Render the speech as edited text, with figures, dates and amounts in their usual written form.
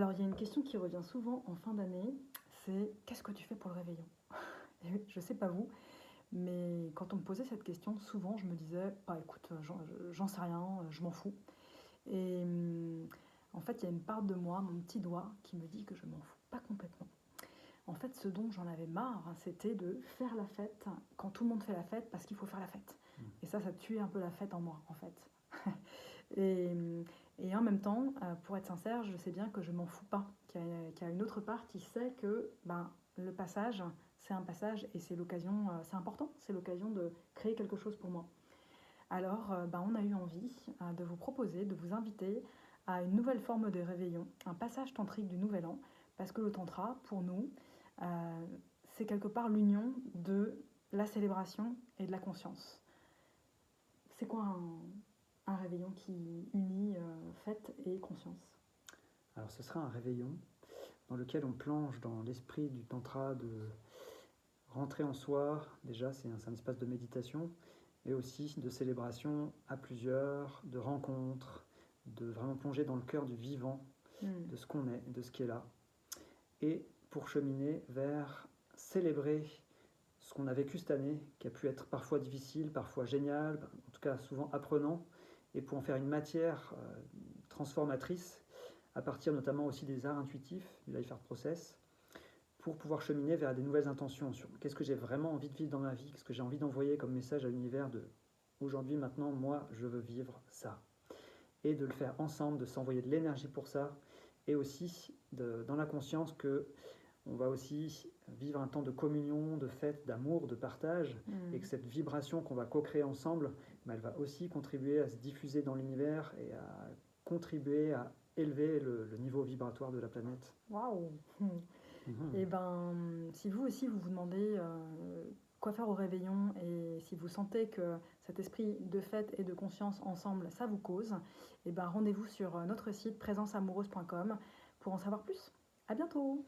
Alors, il y a une question qui revient souvent en fin d'année, c'est qu'est-ce que tu fais pour le réveillon? Et je sais pas vous, mais quand on me posait cette question, souvent je me disais, bah écoute, j'en sais rien, je m'en fous. Et en fait, il y a une part de moi, mon petit doigt, qui me dit que je m'en fous pas complètement. En fait, ce dont j'en avais marre, c'était de faire la fête quand tout le monde fait la fête parce qu'il faut faire la fête. Et ça tuait un peu la fête en moi, en fait. Et, et en même temps, pour être sincère, je sais bien que je m'en fous pas, qu'il y a une autre part qui sait que ben, le passage, c'est un passage et c'est l'occasion, c'est important, c'est l'occasion de créer quelque chose pour moi. Alors, ben, on a eu envie de vous proposer, de vous inviter à une nouvelle forme de réveillon, un passage tantrique du Nouvel An, parce que le tantra, pour nous, c'est quelque part l'union de la célébration et de la conscience. C'est quoi un réveillon qui unit fête et conscience? Alors ce sera un réveillon dans lequel on plonge dans l'esprit du tantra, de rentrer en soi. Déjà, c'est un espace de méditation, mais aussi de célébration à plusieurs, de rencontres, de vraiment plonger dans le cœur du vivant, de ce qu'on est, de ce qui est là. Et pour cheminer vers célébrer ce qu'on a vécu cette année, qui a pu être parfois difficile, parfois génial, en tout cas souvent apprenant, et pour en faire une matière transformatrice, à partir notamment aussi des arts intuitifs, du Life Art Process, pour pouvoir cheminer vers des nouvelles intentions sur qu'est-ce que j'ai vraiment envie de vivre dans ma vie, qu'est-ce que j'ai envie d'envoyer comme message à l'univers de aujourd'hui, maintenant, moi, je veux vivre ça. Et de le faire ensemble, de s'envoyer de l'énergie pour ça, et aussi dans la conscience que on va aussi vivre un temps de communion, de fête, d'amour, de partage, et que cette vibration qu'on va co-créer ensemble, elle va aussi contribuer à se diffuser dans l'univers et à contribuer à élever le niveau vibratoire de la planète. Waouh! Et ben, si vous aussi vous vous demandez quoi faire au réveillon et si vous sentez que cet esprit de fête et de conscience ensemble, ça vous cause, et ben rendez-vous sur notre site présenceamoureuse.com pour en savoir plus. À bientôt!